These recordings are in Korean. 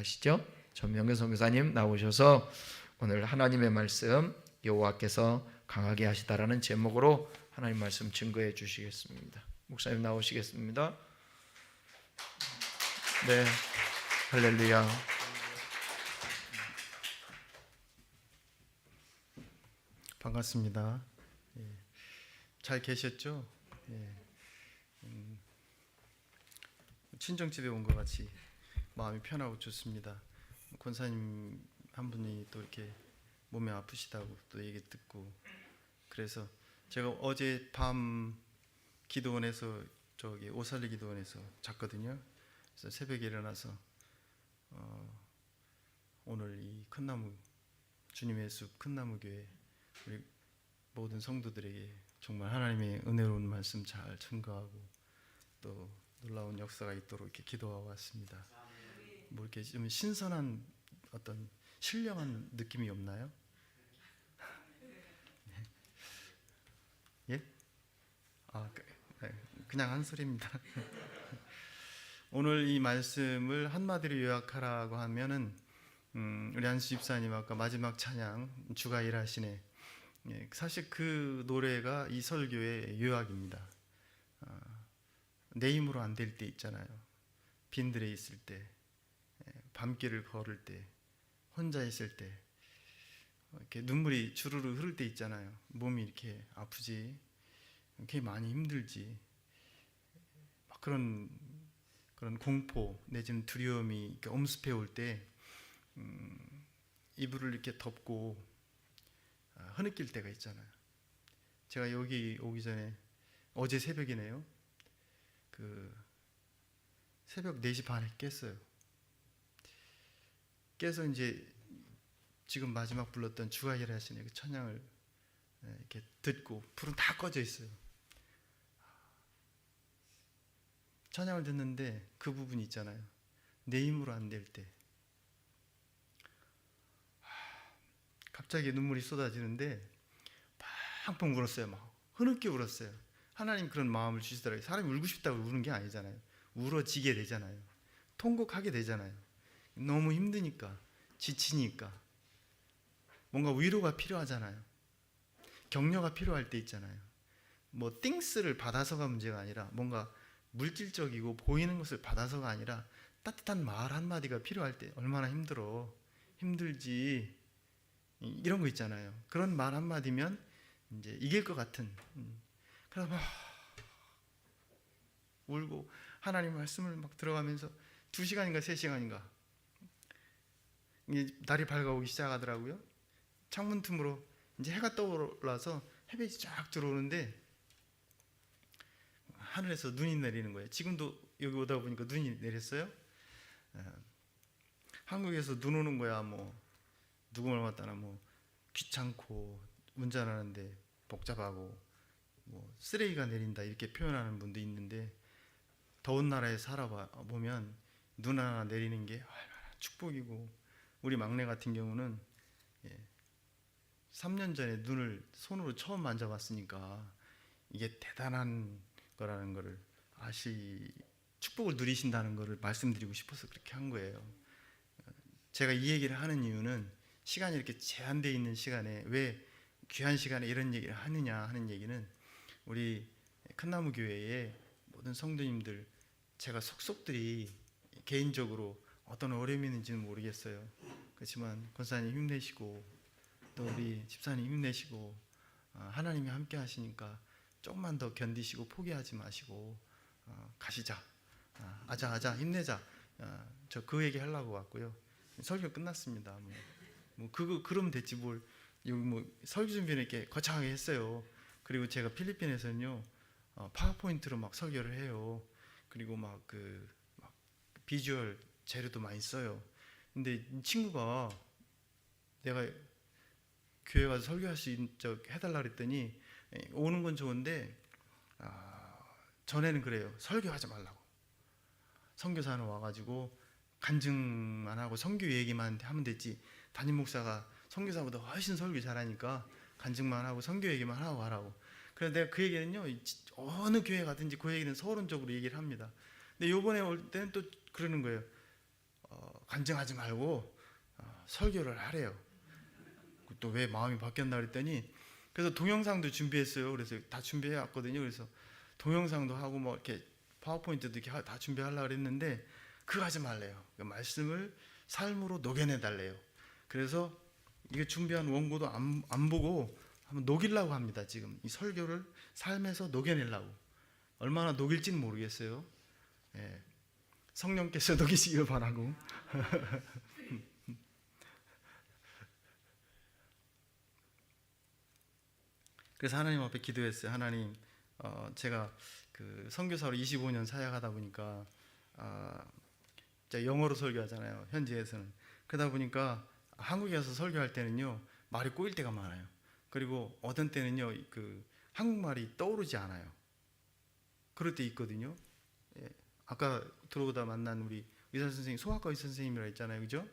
나오시죠? 전명근 선교사님 나오셔서 오늘 하나님의 말씀 여호와께서 강하게 하시다라는 제목으로 하나님 말씀 증거해 주시겠습니다. 목사님 나오시겠습니다. 네, 할렐루야. 반갑습니다. 잘 계셨죠? 친정집에 온 것 같이 마음이 편하고 좋습니다. 권사님 한 분이 또 이렇게 몸이 아프시다고 또 얘기 듣고, 그래서 제가 어제 밤 기도원에서 저기 오살리 기도원에서 잤거든요. 그래서 새벽에 일어나서 오늘 이 큰나무 주님의 숲 큰나무 교회 우리 모든 성도들에게 정말 하나님의 은혜로운 말씀 잘 증거하고 또 놀라운 역사가 있도록 이렇게 기도하고 왔습니다. 뭐 이렇게 좀 신선한 어떤 신령한 느낌이 없나요? 예? 그냥 한 소리입니다. 오늘 이 말씀을 한마디로 요약하라고 하면은 우리 한수 집사님 아까 마지막 찬양 주가 일하시네, 사실 그 노래가 이 설교의 요약입니다. 내 힘으로 안 될 때 있잖아요. 빈들에 있을 때, 밤길을 걸을 때, 혼자 있을 때, 이렇게 눈물이 주르르 흐를 때 있잖아요. 몸이 이렇게 아프지, 굉장히 많이 힘들지, 막 그런 공포 내지는 두려움이 이렇게 엄습해 올 때 이불을 이렇게 덮고 흐느낄 때가 있잖아요. 제가 여기 오기 전에 어제 새벽이네요. 그 새벽 4시 반에 깼어요. 깨서 이제 지금 마지막 불렀던 주가 일하시네 그 찬양을 이렇게 듣고, 불은 다 꺼져 있어요. 찬양을 듣는데 그 부분 있잖아요. 내 힘으로 안 될 때. 갑자기 눈물이 쏟아지는데 팡팡 울었어요. 막 흐느껴 울었어요. 하나님 그런 마음을 주시더라고요. 사람이 울고 싶다고 우는 게 아니잖아요. 울어지게 되잖아요. 통곡하게 되잖아요. 너무 힘드니까, 지치니까. 뭔가 위로가 필요하잖아요. 격려가 필요할 때 있잖아요. 뭐 띵스를 받아서가 문제가 아니라 뭔가 물질적이고 보이는 것을 받아서가 아니라 따뜻한 말 한마디가 필요할 때 얼마나 힘들지, 이런 거 있잖아요. 그런 말 한마디면 이제 이길 것 같은. 그래서 막 울고 하나님 말씀을 막 들어가면서 2시간인가 3시간인가 날이 밝아오기 시작하더라고요. 창문 틈으로 이제 해가 떠올라서 햇빛이 쫙 들어오는데 하늘에서 눈이 내리는 거예요. 지금도 여기 오다 보니까 눈이 내렸어요. 한국에서 눈 오는 거야 뭐 누구 말 맞다나 뭐 귀찮고 운전하는데 복잡하고 뭐 쓰레기가 내린다 이렇게 표현하는 분도 있는데, 더운 나라에 살아보면 눈 하나 내리는 게 얼마나 축복이고, 우리 막내 같은 경우는 3년 전에 눈을 손으로 처음 만져봤으니까 이게 대단한 거라는 거를 축복을 누리신다는 거를 말씀드리고 싶어서 그렇게 한 거예요. 제가 이 얘기를 하는 이유는 시간이 이렇게 제한되어 있는 시간에 왜 귀한 시간에 이런 얘기를 하느냐 하는 얘기는, 우리 큰나무 교회의 모든 성도님들, 제가 속속들이 개인적으로 어떤 어려움이 있는지는 모르겠어요. 그렇지만 권사님 힘내시고 또 우리 집사님 힘내시고 하나님이 함께 하시니까 조금만 더 견디시고 포기하지 마시고 가시자, 아자 힘내자, 저 그 얘기 하려고 왔고요. 설교 끝났습니다. 그러면 됐지 뭘. 여기 뭐 설교 준비는 이렇게 거창하게 했어요. 그리고 제가 필리핀에서는요 파워포인트로 막 설교를 해요. 그리고 막 비주얼 재료도 많이 써요. 근데 이 친구가 내가 교회 가서 설교할 수 있는 적 해달라 그랬더니, 오는 건 좋은데 전에는 그래요. 설교하지 말라고. 선교사는 와가지고 간증만 하고 선교 얘기만 하면 됐지, 담임 목사가 선교사보다 훨씬 설교 잘하니까 간증만 하고 선교 얘기만 하고 하라고. 그래서 내가 그 얘기는요 어느 교회 가든지 그 얘기는 서론적으로 얘기를 합니다. 근데 요번에 올 때는 또 그러는 거예요. 간증하지 말고 설교를 하래요. 또 왜 마음이 바뀌었나 그랬더니, 그래서 동영상도 준비했어요. 그래서 다 준비해 왔거든요. 그래서 동영상도 하고 뭐 이렇게 파워포인트도 이렇게 다 준비하려고 그랬는데 그거 하지 말래요. 그 말씀을 삶으로 녹여내 달래요. 그래서 이게 준비한 원고도 안 보고 한번 녹이려고 합니다. 지금 이 설교를 삶에서 녹여내려고. 얼마나 녹일지는 모르겠어요. 예. 성령께서 녹이시길 바라고. 그래서 하나님 앞에 기도했어요. 하나님, 제가 그 선교사로 25년 사역하다 보니까 영어로 설교하잖아요. 현지에서는. 그러다 보니까 한국에 가서 설교할 때는요, 말이 꼬일 때가 많아요. 그리고 어떤 때는요, 그 한국말이 떠오르지 않아요. 그럴 때 있거든요. 예. 아까 들어오다 만난 우리 의사 선생님, 소아과 의사 선생님이라 했잖아요, 그죠?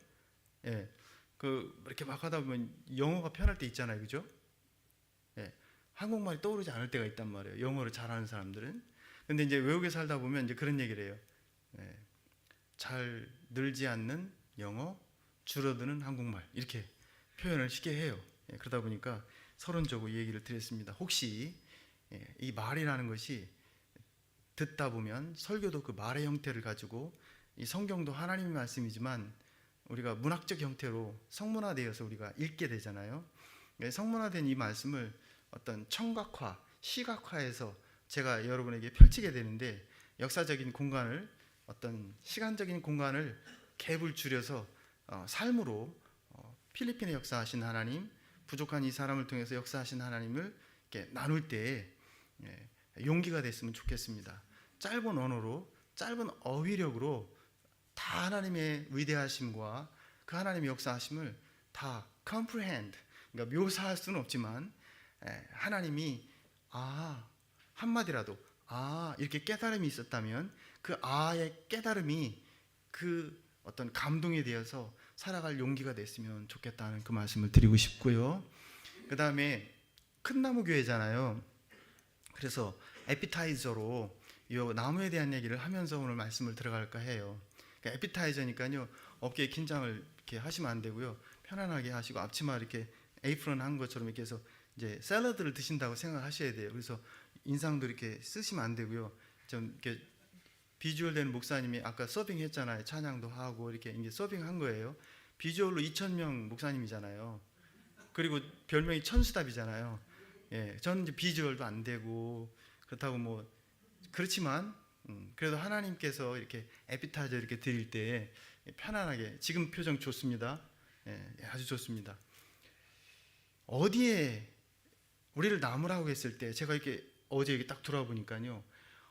예. 그 이렇게 막 하다 보면 영어가 편할 때 있잖아요, 그죠? 예. 한국말이 떠오르지 않을 때가 있단 말이에요. 영어를 잘하는 사람들은. 근데 이제 외국에 살다 보면 이제 그런 얘기를 해요. 예. 잘 늘지 않는 영어, 줄어드는 한국말, 이렇게 표현을 쉽게 해요. 예. 그러다 보니까 서론적으로 이 얘기를 드렸습니다. 혹시 이 말이라는 것이 듣다 보면 설교도 그 말의 형태를 가지고, 이 성경도 하나님의 말씀이지만 우리가 문학적 형태로 성문화되어서 우리가 읽게 되잖아요. 성문화된 이 말씀을 어떤 청각화, 시각화해서 제가 여러분에게 펼치게 되는데, 역사적인 공간을, 어떤 시간적인 공간을 갭을 줄여서 삶으로 필리핀에 역사하신 하나님, 부족한 이 사람을 통해서 역사하신 하나님을 이렇게 나눌 때 용기가 됐으면 좋겠습니다. 짧은 언어로, 짧은 어휘력으로 다 하나님의 위대하심과 그 하나님의 역사하심을 다 comprehend, 그러니까 묘사할 수는 없지만 하나님이 한마디라도 이렇게 깨달음이 있었다면 그 의 깨달음이 그 어떤 감동에 대해서 살아갈 용기가 됐으면 좋겠다는 그 말씀을 드리고 싶고요. 그 다음에 큰 나무 교회잖아요. 그래서 에피타이저로 이 나무에 대한 얘기를 하면서 오늘 말씀을 들어갈까 해요. 그러니까 에피타이저니까요, 어깨에 긴장을 이렇게 하시면 안 되고요, 편안하게 하시고 앞치마 이렇게 에이프런 한 것처럼 이렇게 해서 이제 샐러드를 드신다고 생각하셔야 돼요. 그래서 인상도 이렇게 쓰시면 안 되고요. 좀 이렇게 비주얼 되는 목사님이 아까 서빙 했잖아요. 찬양도 하고 이렇게 이제 서빙 한 거예요. 비주얼로 2,000명 목사님이잖아요. 그리고 별명이 천수답이잖아요. 예, 저는 이제 비주얼도 안 되고 그렇다고 뭐 그렇지만 그래도 하나님께서 이렇게 에피타이저 이렇게 드릴 때 편안하게, 지금 표정 좋습니다. 예, 아주 좋습니다. 어디에 우리를 나무라고 했을 때 제가 이렇게 어제 이렇게 딱 돌아보니까요,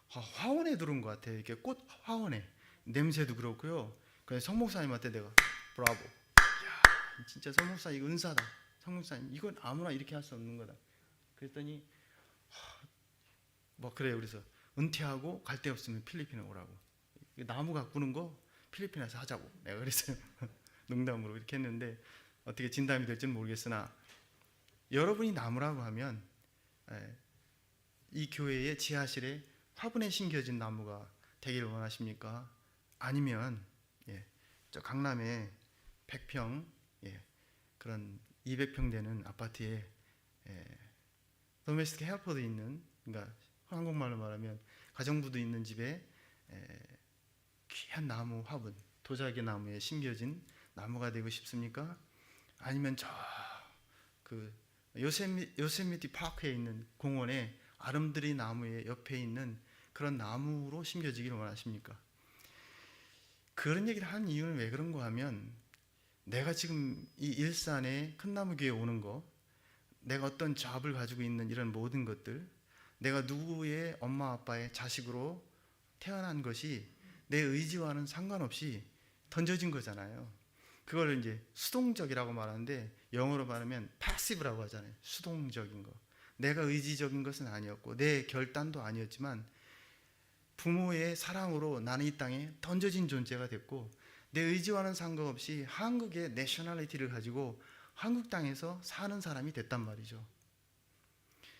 화원에 들어온 것 같아요. 이렇게 꽃 화원에 냄새도 그렇고요. 그래서 성목사님한테 내가 브라보, 야, 진짜 성목사님 이거 은사다. 성목사님 이건 아무나 이렇게 할 수 없는 거다. 그랬더니 뭐 그래요. 그래서 은퇴하고 갈 데 없으면 필리핀에 오라고. 나무 가꾸는 거 필리핀에서 하자고 내가 그랬어요. 농담으로 이렇게 했는데 어떻게 진담이 될지는 모르겠으나, 여러분이 나무라고 하면 이 교회의 지하실에 화분에 심겨진 나무가 되기를 원하십니까? 아니면 저 강남에 100평 그런 200평 되는 아파트에 도메스틱 헬퍼도 있는, 그러니까 한국말로 말하면 가정부도 있는 집에 귀한 나무 화분, 도자기 나무에 심겨진 나무가 되고 싶습니까? 아니면 저 그 요세미티 파크에 있는 공원에 아름드리 나무의 옆에 있는 그런 나무로 심겨지기를 원하십니까? 그런 얘기를 하는 이유는 왜 그런가 하면, 내가 지금 이 일산에 큰 나무 교회에 오는 거, 내가 어떤 잡을 가지고 있는 이런 모든 것들, 내가 누구의 엄마 아빠의 자식으로 태어난 것이 내 의지와는 상관없이 던져진 거잖아요. 그걸 이제 수동적이라고 말하는데 영어로 말하면 passive라고 하잖아요. 수동적인 거. 내가 의지적인 것은 아니었고 내 결단도 아니었지만 부모의 사랑으로 나는 이 땅에 던져진 존재가 됐고, 내 의지와는 상관없이 한국의 내셔널리티를 가지고 한국 땅에서 사는 사람이 됐단 말이죠.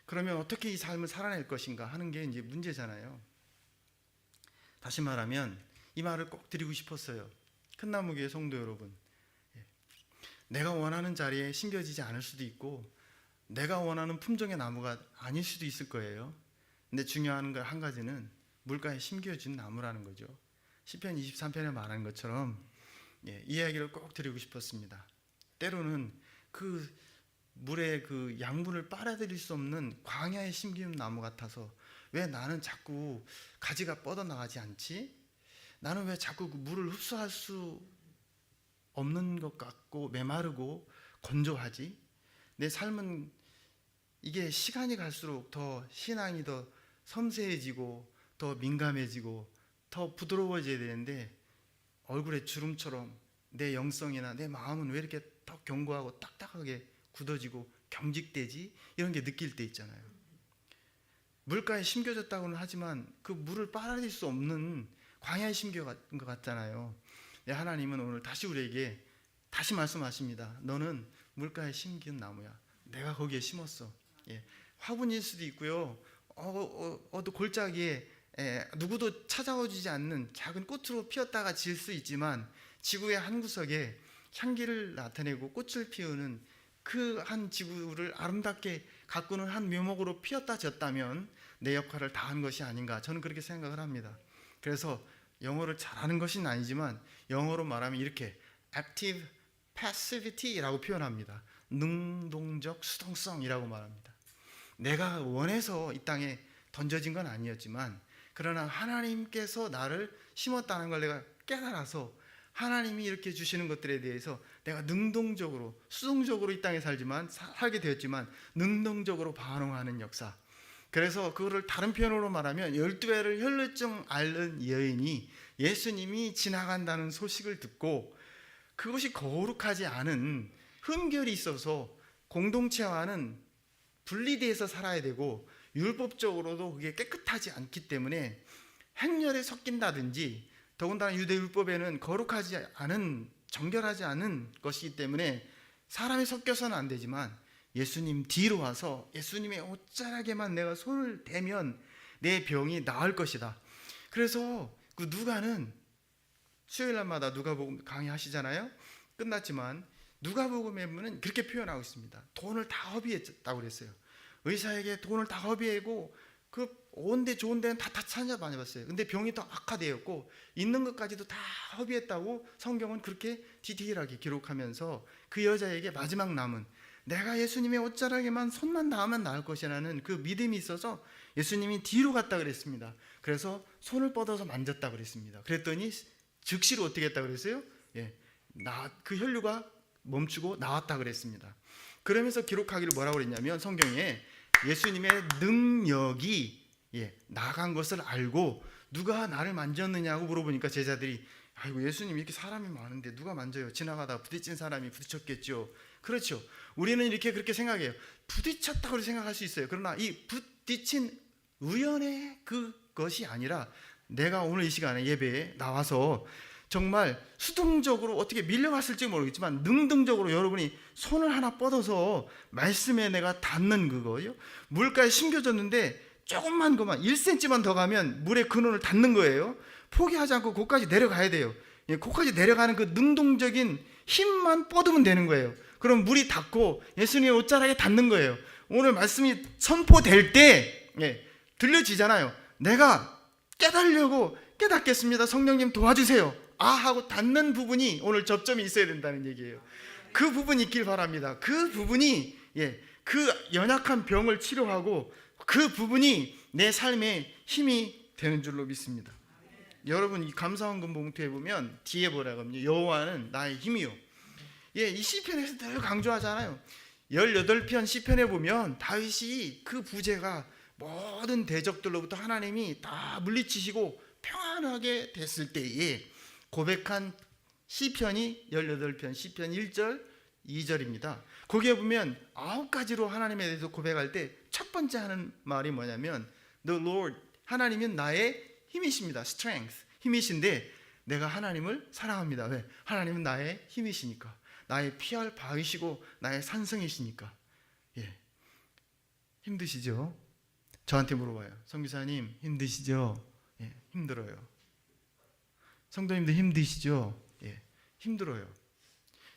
그러면 어떻게 이 삶을 살아낼 것인가 하는 게 이제 문제잖아요. 다시 말하면 이 말을 꼭 드리고 싶었어요. 현나무교회 성도 여러분, 내가 원하는 자리에 심겨지지 않을 수도 있고 내가 원하는 품종의 나무가 아닐 수도 있을 거예요. 근데 중요한 거 한 가지는 물가에 심겨진 나무라는 거죠. 시편 23편에 말하는 것처럼 이 이야기를 꼭 드리고 싶었습니다. 때로는 그 물의 그 양분을 빨아들일 수 없는 광야에 심기운 나무 같아서 왜 나는 자꾸 가지가 뻗어나가지 않지? 나는 왜 자꾸 그 물을 흡수할 수 없는 것 같고 메마르고 건조하지? 내 삶은 이게 시간이 갈수록 더 신앙이 더 섬세해지고 더 민감해지고 더 부드러워져야 되는데 얼굴에 주름처럼 내 영성이나 내 마음은 왜 이렇게 더 견고하고 딱딱하게 굳어지고 경직되지? 이런 게 느낄 때 있잖아요. 물가에 심겨졌다고는 하지만 그 물을 빨아들일 수 없는 광야에 심겨진 것 같잖아요. 하나님은 오늘 다시 우리에게 다시 말씀하십니다. 너는 물가에 심긴 나무야. 내가 거기에 심었어. 화분일 수도 있고요. 어두 골짜기에 누구도 찾아와 주지 않는 작은 꽃으로 피었다가 질 수 있지만 지구의 한 구석에 향기를 나타내고 꽃을 피우는 그 한 지구를 아름답게 가꾸는 한 묘목으로 피었다 졌다면 내 역할을 다한 것이 아닌가, 저는 그렇게 생각을 합니다. 그래서 영어를 잘하는 것은 아니지만 영어로 말하면 이렇게 active passivity라고 표현합니다. 능동적 수동성이라고 말합니다. 내가 원해서 이 땅에 던져진 건 아니었지만 그러나 하나님께서 나를 심었다는 걸 내가 깨달아서 하나님이 이렇게 주시는 것들에 대해서 내가 능동적으로 수동적으로 이 땅에 살게 되었지만 능동적으로 반응하는 역사. 그래서 그거를 다른 표현으로 말하면 12배를 혈루증 앓는 여인이 예수님이 지나간다는 소식을 듣고 그것이 거룩하지 않은 흠결이 있어서 공동체와는 분리돼서 살아야 되고 율법적으로도 그게 깨끗하지 않기 때문에 행렬에 섞인다든지 더군다나 유대 율법에는 거룩하지 않은 정결하지 않은 것이기 때문에 사람이 섞여서는 안 되지만 예수님 뒤로 와서 예수님의 옷자락에만 내가 손을 대면 내 병이 나을 것이다. 그래서 그 누가는 수요일날마다 누가복음 강의하시잖아요. 끝났지만 누가복음에는 그렇게 표현하고 있습니다. 돈을 다 허비했다고 그랬어요. 의사에게 돈을 다 허비하고 그 온데 좋은 데는 다 찾아다녀 봤어요. 근데 병이 더 악화되었고 있는 것까지도 다 허비했다고 성경은 그렇게 디테일하게 기록하면서 그 여자에게 마지막 남은 내가 예수님의 옷자락에만 손만 닿으면 나을 것이라는 그 믿음이 있어서 예수님이 뒤로 갔다 그랬습니다. 그래서 손을 뻗어서 만졌다 그랬습니다. 그랬더니 즉시로 어떻게 했다 그랬어요? 그 혈류가 멈추고 나왔다 그랬습니다. 그러면서 기록하기를 뭐라고 그랬냐면 성경에 예수님의 능력이 나간 것을 알고 누가 나를 만졌느냐고 물어보니까 제자들이 아이고 예수님 이렇게 사람이 많은데 누가 만져요? 지나가다 부딪힌 사람이 부딪혔겠죠. 그렇죠. 우리는 이렇게 그렇게 생각해요. 부딪혔다고 생각할 수 있어요. 그러나 이 부딪힌 우연의 그것이 아니라 내가 오늘 이 시간에 예배에 나와서 정말 수동적으로 어떻게 밀려갔을지 모르겠지만 능동적으로 여러분이 손을 하나 뻗어서 말씀에 내가 닿는 그거예요. 물가에 심겨졌는데 조금만 그만 1cm만 더 가면 물의 근원을 닿는 거예요. 포기하지 않고 거기까지 내려가야 돼요. 거기까지 내려가는 그 능동적인 힘만 뻗으면 되는 거예요. 그럼 물이 닿고 예수님의 옷자락에 닿는 거예요. 오늘 말씀이 선포될 때 들려지잖아요. 내가 깨달으려고 깨닫겠습니다. 성령님 도와주세요. 하고 닿는 부분이 오늘 접점이 있어야 된다는 얘기예요. 그 부분이 있길 바랍니다. 그 부분이 그 연약한 병을 치료하고 그 부분이 내 삶에 힘이 되는 줄로 믿습니다. 여러분 이 감사헌금 봉투에 보면 뒤에 뭐라고 하면 여호와는 나의 힘이요. 이 시편에서 늘 강조하잖아요. 18편 시편에 보면 다윗이 그 부재가 모든 대적들로부터 하나님이 다 물리치시고 평안하게 됐을 때에 고백한 시편이 18편 시편 1절 2절입니다. 거기에 보면 9가지로 하나님에 대해서 고백할 때 첫 번째 하는 말이 뭐냐면 The Lord, 하나님은 나의 힘이십니다. Strength, 힘이신데 내가 하나님을 사랑합니다. 왜? 하나님은 나의 힘이시니까. 나의 피할 바위시고 나의 산성이시니까. 힘드시죠? 저한테 물어봐요. 선교사님 힘드시죠? 힘들어요. 성도님들 힘드시죠? 힘들어요.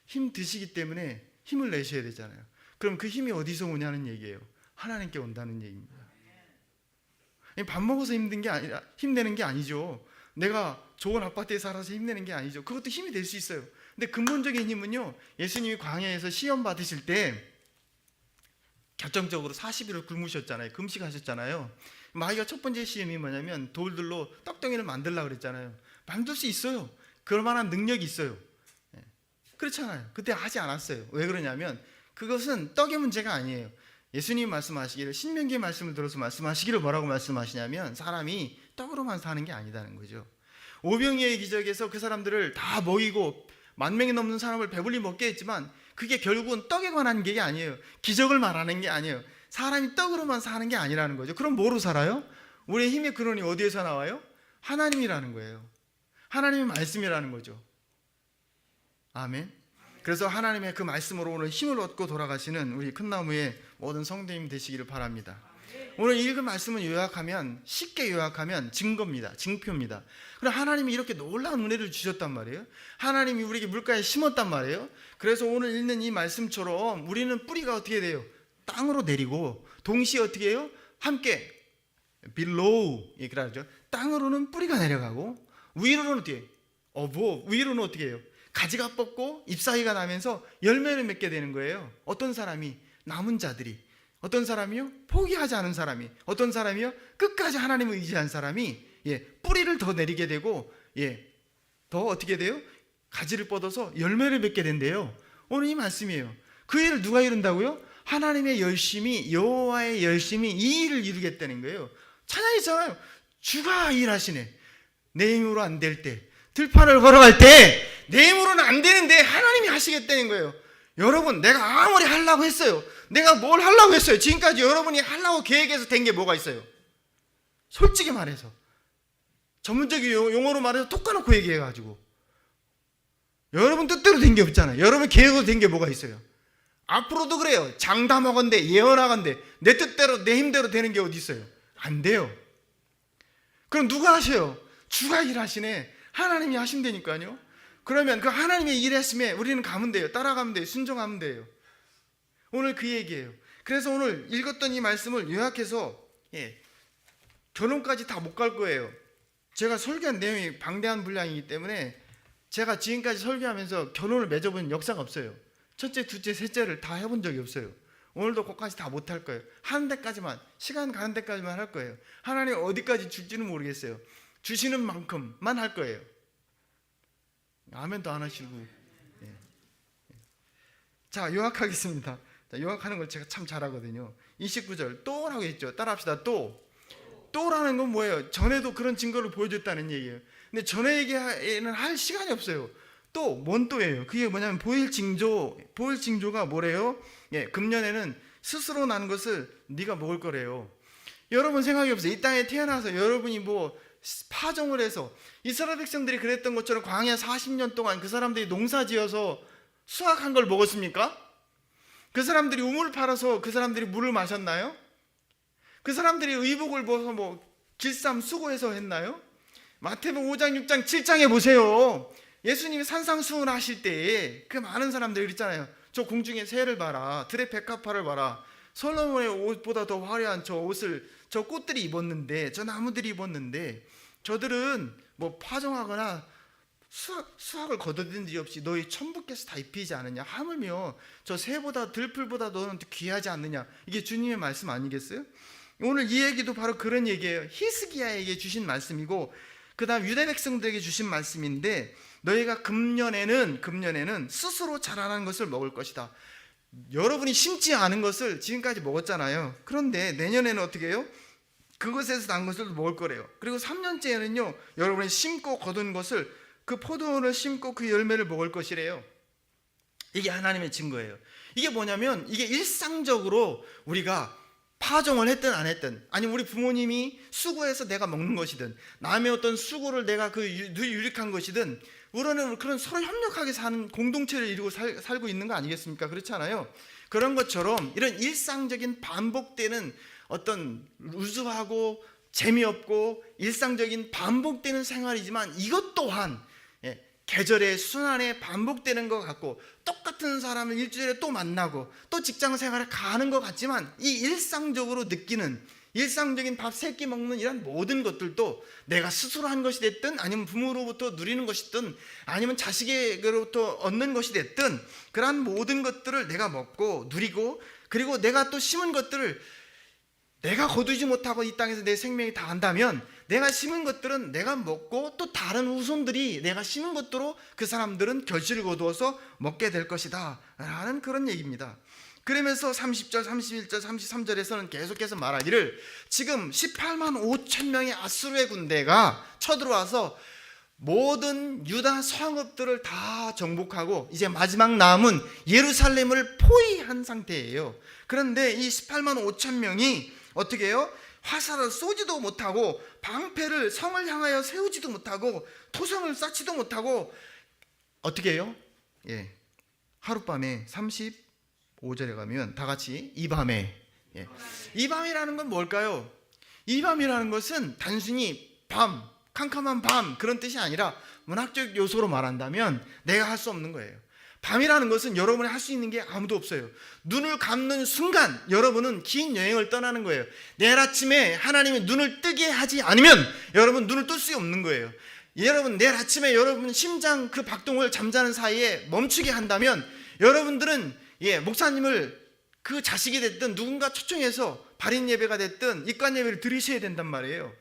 힘 드시기 때문에 힘을 내셔야 되잖아요. 그럼 그 힘이 어디서 오냐는 얘기예요. 하나님께 온다는 얘기입니다. 밥 먹어서 힘든 게 아니라 힘내는 게 아니죠. 내가 좋은 아파트에 살아서 힘내는 게 아니죠. 그것도 힘이 될 수 있어요. 근데 근본적인 힘은요, 예수님이 광야에서 시험 받으실 때 결정적으로 40일을 굶으셨잖아요. 금식하셨잖아요. 마귀가 첫 번째 시험이 뭐냐면 돌들로 떡덩이를 만들려고 그랬잖아요. 만들 수 있어요. 그럴 만한 능력이 있어요. 그렇잖아요. 그때 하지 않았어요. 왜 그러냐면 그것은 떡의 문제가 아니에요. 예수님 말씀하시기를, 신명기의 말씀을 들어서 말씀하시기를 뭐라고 말씀하시냐면 사람이 떡으로만 사는 게 아니다는 거죠. 오병이어의 기적에서 그 사람들을 다 먹이고 10,000명이 넘는 사람을 배불리 먹게 했지만 그게 결국은 떡에 관한 게 아니에요. 기적을 말하는 게 아니에요. 사람이 떡으로만 사는 게 아니라는 거죠. 그럼 뭐로 살아요? 우리의 힘의 근원이 어디에서 나와요? 하나님이라는 거예요. 하나님의 말씀이라는 거죠. 아멘. 그래서 하나님의 그 말씀으로 오늘 힘을 얻고 돌아가시는 우리 큰나무의 모든 성도님 되시기를 바랍니다. 오늘 읽은 말씀은 쉽게 요약하면 증거입니다. 증표입니다. 그럼 하나님이 이렇게 놀라운 은혜를 주셨단 말이에요. 하나님이 우리에게 물가에 심었단 말이에요. 그래서 오늘 읽는 이 말씀처럼 우리는 뿌리가 어떻게 돼요? 땅으로 내리고 동시에 어떻게 해요? 함께 below 얘기를 하죠. 땅으로는 뿌리가 내려가고 위로는 어떻게 해요? 위로는 어떻게 해요? 가지가 뻗고 잎사귀가 나면서 열매를 맺게 되는 거예요. 어떤 사람이? 남은 자들이. 어떤 사람이요? 포기하지 않은 사람이. 어떤 사람이요? 끝까지 하나님을 의지한 사람이 뿌리를 더 내리게 되고 더 어떻게 돼요? 가지를 뻗어서 열매를 맺게 된대요. 오늘 이 말씀이에요. 그 일을 누가 이룬다고요? 하나님의 열심이, 여호와의 열심이 이 일을 이루겠다는 거예요. 찬양이잖아요. 주가 일하시네. 내 힘으로 안 될 때, 들판을 걸어갈 때 내 힘으로는 안 되는데 하나님이 하시겠다는 거예요. 여러분, 내가 아무리 하려고 했어요. 내가 뭘 하려고 했어요. 지금까지 여러분이 하려고 계획해서 된 게 뭐가 있어요? 솔직히 말해서, 전문적인 용어로 말해서 톡 까놓고 얘기해가지고 여러분 뜻대로 된 게 없잖아요. 여러분 계획으로 된 게 뭐가 있어요? 앞으로도 그래요. 장담하건대, 예언하건대 내 뜻대로 내 힘대로 되는 게 어디 있어요? 안 돼요. 그럼 누가 하셔요? 주가 일하시네. 하나님이 하신다니까요. 그러면 그 하나님의 일했음에 우리는 가면 돼요. 따라가면 돼요. 순종하면 돼요. 오늘 그 얘기예요. 그래서 오늘 읽었던 이 말씀을 요약해서 결론까지 다 못 갈 거예요. 제가 설교한 내용이 방대한 분량이기 때문에 제가 지금까지 설교하면서 결론을 맺어본 역사가 없어요. 첫째, 둘째, 셋째를 다 해본 적이 없어요. 오늘도 그것까지 다 못 할 거예요. 하는 데까지만, 시간 가는 데까지만 할 거예요. 하나님 어디까지 줄지는 모르겠어요. 주시는 만큼만 할 거예요. 아멘도 안 하시고. 자, 요약하겠습니다. 자, 요약하는 걸 제가 참 잘하거든요. 29절 또라고 했죠. 따라합시다. 또라는 건 뭐예요? 전에도 그런 증거를 보여줬다는 얘기예요. 근데 전에 얘기에는 할 시간이 없어요. 뭔 또예요? 그게 뭐냐면 보일징조가 뭐래요? 금년에는 스스로 나는 것을 네가 먹을 거래요. 여러분 생각이 없어요. 이 땅에 태어나서 여러분이 파종을 해서 이스라엘 백성들이 그랬던 것처럼 광야 40년 동안 그 사람들이 농사지어서 수확한 걸 먹었습니까? 그 사람들이 우물 팔아서 그 사람들이 물을 마셨나요? 그 사람들이 의복을 벗어 길쌈 수고해서 했나요? 마태복음 5장, 6장, 7장에 보세요. 예수님이 산상수훈 하실 때에 그 많은 사람들이 있잖아요. 저 공중의 새를 봐라. 들의 백합화를 봐라. 솔로몬의 옷보다 더 화려한 저 옷을 저 꽃들이 입었는데, 저 나무들이 입었는데, 저들은 파종하거나 수확을 거둬들인 일 없이 너희 천부께서 다 입히지 않느냐? 하물며 저 새보다 들풀보다 너는 귀하지 않느냐? 이게 주님의 말씀 아니겠어요? 오늘 이 얘기도 바로 그런 얘기예요. 히스기야에게 주신 말씀이고, 그 다음 유대 백성들에게 주신 말씀인데, 너희가 금년에는 스스로 자라난 것을 먹을 것이다. 여러분이 심지 않은 것을 지금까지 먹었잖아요. 그런데 내년에는 어떻게 해요? 그것에서 난 것을 먹을 거래요. 그리고 3년째에는요, 여러분이 심고 거둔 것을, 그 포도원을 심고 그 열매를 먹을 것이래요. 이게 하나님의 증거예요. 이게 뭐냐면, 이게 일상적으로 우리가 파종을 했든 안 했든, 아니면 우리 부모님이 수고해서 내가 먹는 것이든, 남의 어떤 수고를 내가 유익한 것이든, 우리는 그런 서로 협력하게 사는 공동체를 이루고 살고 있는 거 아니겠습니까? 그렇지 않아요? 그런 것처럼 이런 일상적인 반복되는 어떤 루즈하고 재미없고 일상적인 반복되는 생활이지만, 이것 또한 계절의 순환에 반복되는 것 같고, 똑같은 사람을 일주일에 또 만나고 또 직장 생활에 가는 것 같지만, 이 일상적으로 느끼는, 일상적인 밥 3끼 먹는 이런 모든 것들도 내가 스스로 한 것이 됐든, 아니면 부모로부터 누리는 것이든, 아니면 자식에게로부터 얻는 것이 됐든, 그러한 모든 것들을 내가 먹고 누리고, 그리고 내가 또 심은 것들을 내가 거두지 못하고 이 땅에서 내 생명이 다 한다면, 내가 심은 것들은 내가 먹고 또 다른 후손들이 내가 심은 것으로 그 사람들은 결실을 거두어서 먹게 될 것이다 라는 그런 얘기입니다. 그러면서 30절, 31절, 33절에서는 계속해서 말하기를, 지금 18만 5천 명의 아수르의 군대가 쳐들어와서 모든 유다 성읍들을 다 정복하고 이제 마지막 남은 예루살렘을 포위한 상태예요. 그런데 이 18만 5천 명이 어떻게 해요? 화살을 쏘지도 못하고, 방패를 성을 향하여 세우지도 못하고, 토성을 쌓지도 못하고, 어떻게 해요? 하룻밤에 35절에 가면 다 같이 이 밤에, 이 밤이라는 건 뭘까요? 이 밤이라는 것은 단순히 밤, 캄캄한 밤 그런 뜻이 아니라, 문학적 요소로 말한다면 내가 할 수 없는 거예요. 밤이라는 것은 여러분이 할 수 있는 게 아무도 없어요. 눈을 감는 순간 여러분은 긴 여행을 떠나는 거예요. 내일 아침에 하나님이 눈을 뜨게 하지 않으면 여러분 눈을 뜰 수 없는 거예요. 여러분 내일 아침에 여러분 심장 그 박동을 잠자는 사이에 멈추게 한다면, 여러분들은 목사님을 그 자식이 됐든 누군가 초청해서 발인 예배가 됐든 입관 예배를 드리셔야 된단 말이에요.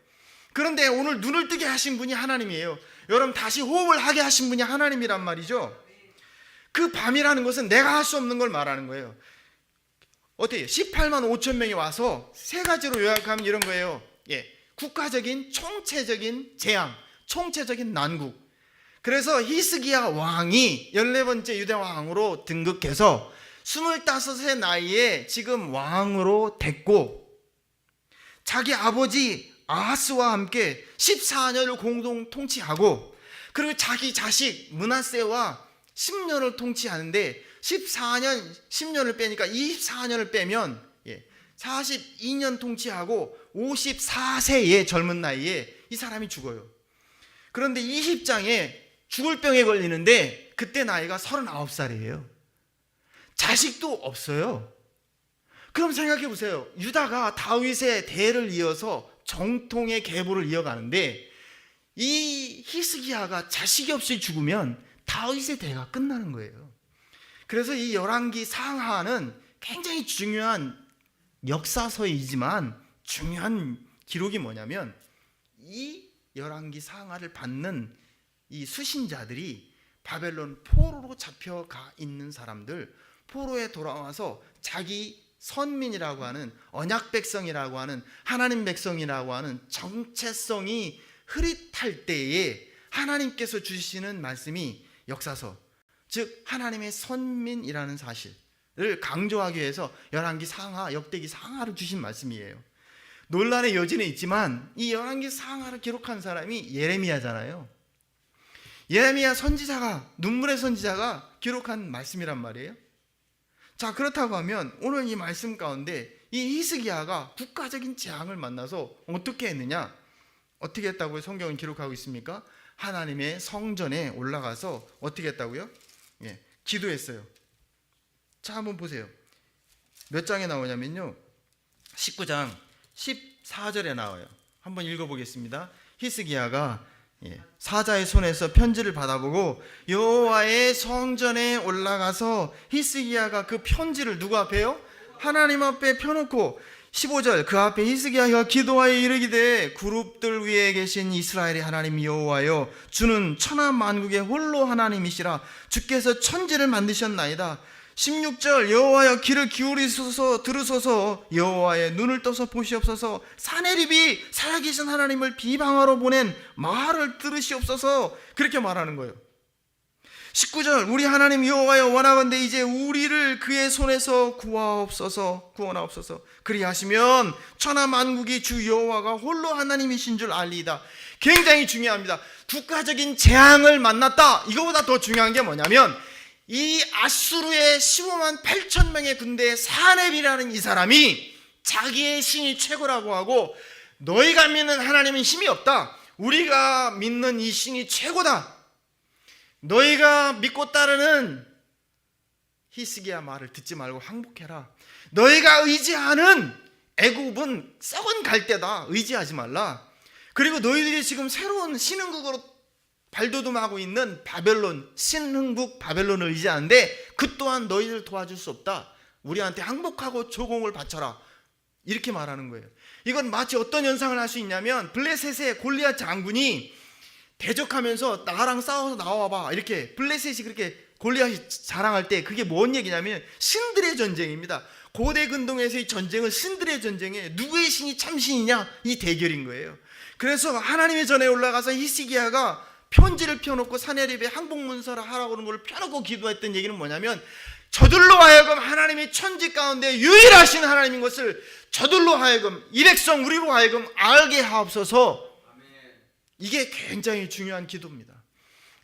그런데 오늘 눈을 뜨게 하신 분이 하나님이에요. 여러분 다시 호흡을 하게 하신 분이 하나님이란 말이죠. 그 밤이라는 것은 내가 할 수 없는 걸 말하는 거예요. 어때요? 18만 5천 명이 와서 세 가지로 요약하면 이런 거예요. 국가적인 총체적인 재앙, 총체적인 난국. 그래서 히스기야 왕이 14번째 유대 왕으로 등극해서 25의 나이에 지금 왕으로 됐고, 자기 아버지 아하스와 함께 14년을 공동 통치하고, 그리고 자기 자식 므낫세와 10년을 통치하는데, 14년 10년을 빼니까 24년을 빼면 42년 통치하고 54세의 젊은 나이에 이 사람이 죽어요. 그런데 20장에 죽을 병에 걸리는데 그때 나이가 39살이에요. 자식도 없어요. 그럼 생각해 보세요. 유다가 다윗의 대를 이어서 정통의 계보를 이어가는데, 이 히스기야가 자식이 없이 죽으면 다윗의 대가 끝나는 거예요. 그래서 이 열왕기 상하는 굉장히 중요한 역사서이지만 중요한 기록이 뭐냐면, 이 열왕기 상하를 받는 이 수신자들이 바벨론 포로로 잡혀가 있는 사람들, 포로에 돌아와서 자기 선민이라고 하는, 언약 백성이라고 하는, 하나님 백성이라고 하는 정체성이 흐릿할 때에 하나님께서 주시는 말씀이 역사서, 즉 하나님의 선민이라는 사실을 강조하기 위해서 열왕기 상하, 역대기 상하를 주신 말씀이에요. 논란의 여지는 있지만 이 열왕기 상하를 기록한 사람이 예레미야잖아요. 예레미야 선지자가, 눈물의 선지자가 기록한 말씀이란 말이에요. 자, 그렇다고 하면 오늘 이 말씀 가운데 이 히스기야가 국가적인 재앙을 만나서 어떻게 했느냐? 어떻게 했다고요? 성경은 기록하고 있습니까? 하나님의 성전에 올라가서 어떻게 했다고요? 기도했어요. 자, 한번 보세요. 몇 장에 나오냐면요, 19장 14절에 나와요. 한번 읽어보겠습니다. 히스기야가 사자의 손에서 편지를 받아보고 여호와의 성전에 올라가서, 히스기야가 그 편지를 누구 앞에요? 하나님 앞에 펴놓고, 15절 그 앞에 히스기야가 기도하여 이르기되, 그룹들 위에 계신 이스라엘의 하나님 여호와여, 주는 천하 만국의 홀로 하나님이시라. 주께서 천지를 만드셨나이다. 16절 여호와여 귀를 기울이소서, 들으소서. 여호와의 눈을 떠서 보시옵소서. 사내립이 살아계신 하나님을 비방하러 보낸 말을 들으시옵소서. 그렇게 말하는 거예요. 19절 우리 하나님 여호와여, 원하건대 이제 우리를 그의 손에서 구하옵소서, 구원하옵소서. 그리하시면 천하 만국이 주 여호와가 홀로 하나님이신 줄 알리이다. 굉장히 중요합니다. 국가적인 재앙을 만났다. 이거보다 더 중요한 게 뭐냐면, 이 아수르의 15만 8천 명의 군대의 사렙이라는 이 사람이 자기의 신이 최고라고 하고, 너희가 믿는 하나님은 힘이 없다, 우리가 믿는 이 신이 최고다, 너희가 믿고 따르는 히스기야 말을 듣지 말고 항복해라. 너희가 의지하는 애굽은 썩은 갈대다. 의지하지 말라. 그리고 너희들이 지금 새로운 신흥국으로 발돋움하고 있는 바벨론, 신흥국 바벨론을 의지하는데 그 또한 너희를 도와줄 수 없다. 우리한테 항복하고 조공을 바쳐라. 이렇게 말하는 거예요. 이건 마치 어떤 현상을 할 수 있냐면 블레셋의 골리앗 장군이 대적하면서 나랑 싸워서 나와봐, 이렇게 블레셋이 그렇게 골리앗이 자랑할 때 그게 뭔 얘기냐면 신들의 전쟁입니다. 고대 근동에서의 전쟁은 신들의 전쟁에 누구의 신이 참신이냐, 이 대결인 거예요. 그래서 하나님의 전에 올라가서 히스기야가 편지를 펴놓고 사내립에 항복문서를 하라고 하는 걸 펴놓고 기도했던 얘기는 뭐냐면 저들로 하여금 하나님의 천지 가운데 유일하신 하나님인 것을 저들로 하여금, 이 백성 우리로 하여금 알게 하옵소서. 이게 굉장히 중요한 기도입니다.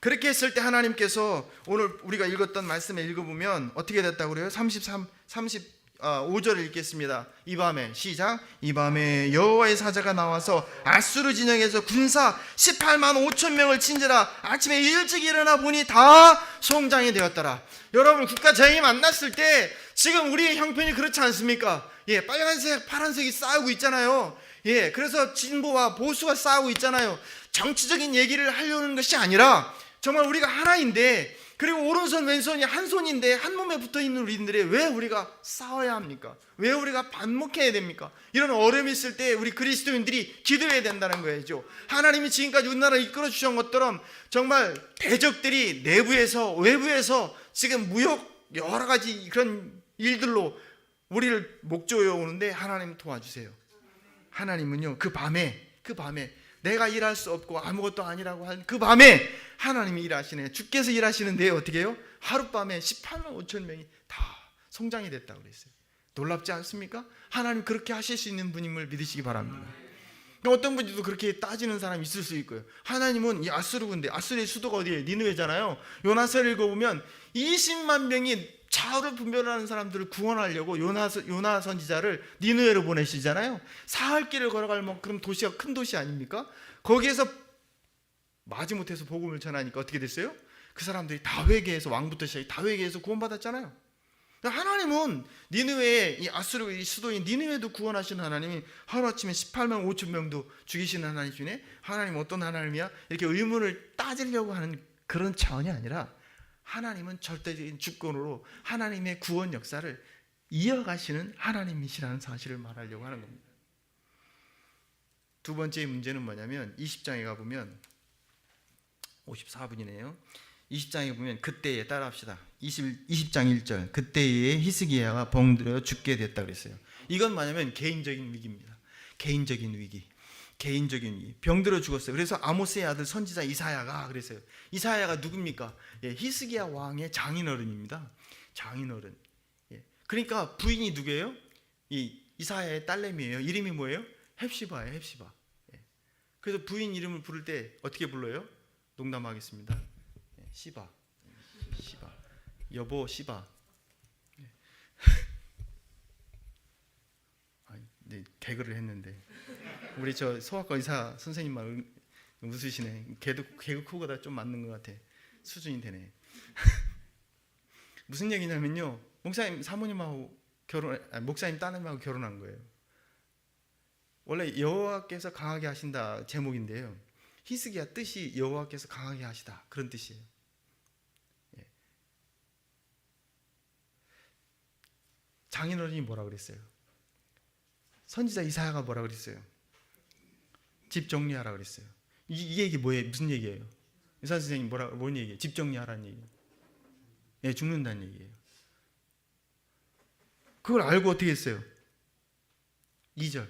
그렇게 했을 때 하나님께서 오늘 우리가 읽었던 말씀을 읽어보면 어떻게 됐다고 그래요? 35절을 읽겠습니다. 이 밤에, 시작. 이 밤에 여호와의 사자가 나와서 아수르 진영에서 군사 18만 5천 명을 친지라. 아침에 일찍 일어나 보니 다 송장이 되었더라. 여러분, 국가장이 만났을 때 지금 우리의 형편이 그렇지 않습니까? 예, 빨간색 파란색이 싸우고 있잖아요. 예, 그래서 진보와 보수가 싸우고 있잖아요. 정치적인 얘기를 하려는 것이 아니라 정말 우리가 하나인데, 그리고 오른손 왼손이 한 손인데 한 몸에 붙어있는 우리들이 왜 우리가 싸워야 합니까? 왜 우리가 반목해야 됩니까? 이런 어려움이 있을 때 우리 그리스도인들이 기도해야 된다는 거죠. 하나님이 지금까지 우리나라를 이끌어 주신 것처럼 정말 대적들이 내부에서 외부에서 지금 무역 여러 가지 그런 일들로 우리를 목조여 오는데 하나님 도와주세요. 하나님은요, 그 밤에 내가 일할 수 없고 아무것도 아니라고 한 그 밤에 하나님이 일하시네. 주께서 일하시는데 어떻게 해요? 하룻밤에 18만 5천 명이 다 성장이 됐다고 그랬어요. 놀랍지 않습니까? 하나님 그렇게 하실 수 있는 분임을 믿으시기 바랍니다. 어떤 분들도 그렇게 따지는 사람이 있을 수 있고요. 하나님은 이 아수르군데, 아수르의 수도가 어디예요? 니느웨잖아요. 요나서를 읽어보면 20만 명이 좌우를 분별하는 사람들을 구원하려고 요나 선지자를 니느웨로 보내시잖아요. 사흘 길을 걸어갈 만큼 도시가 큰 도시 아닙니까? 거기에서 마지못해서 복음을 전하니까 어떻게 됐어요? 그 사람들이 다 회개해서, 왕부터 시작해 다 회개해서 구원받았잖아요. 하나님은 니느웨의 이 아수르의 수도인 니느웨도 구원하시는 하나님이 하루아침에 18만 5천 명도 죽이시는 하나님이시네. 하나님 어떤 하나님이야? 이렇게 의문을 따지려고 하는 그런 차원이 아니라 하나님은 절대적인 주권으로 하나님의 구원 역사를 이어가시는 하나님이시라는 사실을 말하려고 하는 겁니다. 두 번째 문제는 뭐냐면 20장에 가보면 54분이네요. 20장에 보면 그때에, 따라합시다. 20장 1절, 그때에 히스기야가 병들어 죽게 됐다 그랬어요. 이건 뭐냐면 개인적인 위기입니다. 개인적인 위기. 병들어 죽었어요. 그래서 아모스의 아들 선지자 이사야가 그랬어요. 이사야가 누굽니까? 예, 히스기야 왕의 장인어른입니다. 장인어른. 예, 그러니까 부인이 누구예요? 이사야의 딸내미예요. 이름이 뭐예요? 헵시바예요. 헵시바. 예. 그래서 부인 이름을 부를 때 어떻게 불러요? 농담하겠습니다. 예, 시바. 여보 시바. 예. 네, 개그를 했는데 우리 저 소아과 의사 선생님만 웃으시네. 개그 코가 좀 맞는 것 같아. 수준이 되네. 무슨 얘기냐면요, 목사님 사모님하고 목사님 따님하고 결혼한 거예요. 원래 여호와께서 강하게 하신다 제목인데요, 히스기야 뜻이 여호와께서 강하게 하시다, 그런 뜻이에요. 예. 장인어른이 뭐라 그랬어요? 선지자 이사야가 뭐라 그랬어요? 집 정리하라 그랬어요. 이 얘기 뭐예요? 무슨 얘기예요? 의사 선생님 뭔 얘기예요? 집 정리하라는 얘기예요. 예, 죽는다는 얘기예요. 그걸 알고 어떻게 했어요? 2절,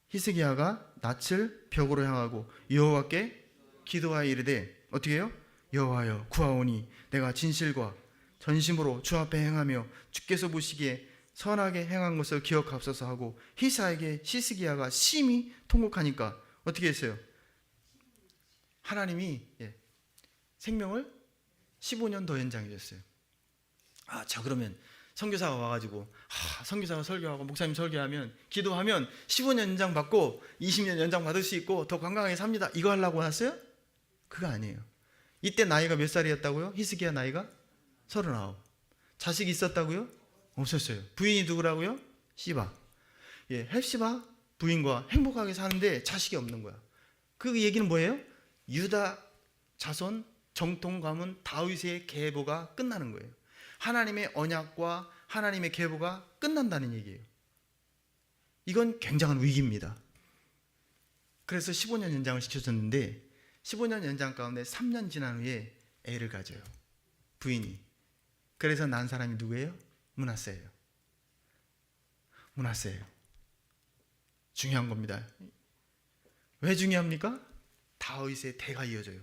히스기야가 낯을 벽으로 향하고 여호와께 기도하여 이르되 어떻게 해요? 여호와여 구하오니 내가 진실과 전심으로 주 앞에 행하며 주께서 보시기에 선하게 행한 것을 기억하옵소서 하고 히스기야가 심히 통곡하니까 어떻게 했어요? 하나님이 생명을 15년 더 연장해 줬어요. 자 그러면 선교사가 와가지고 선교사가 설교하고 목사님 설교하면 기도하면 15년 연장 받고 20년 연장 받을 수 있고 더 건강하게 삽니다, 이거 하려고 왔어요? 그거 아니에요. 이때 나이가 몇 살이었다고요? 히스기야 나이가 39. 자식이 있었다고요? 없었어요. 부인이 누구라고요? 시바. 헵시바 부인과 행복하게 사는데 자식이 없는 거야. 그 얘기는 뭐예요? 유다 자손 정통 가문 다윗의 계보가 끝나는 거예요. 하나님의 언약과 하나님의 계보가 끝난다는 얘기예요. 이건 굉장한 위기입니다. 그래서 15년 연장을 시켜줬는데 15년 연장 가운데 3년 지난 후에 애를 가져요. 부인이. 그래서 난 사람이 누구예요? 므낫세예요. 므낫세예요. 중요한 겁니다. 왜 중요합니까? 다윗의 대가 이어져요.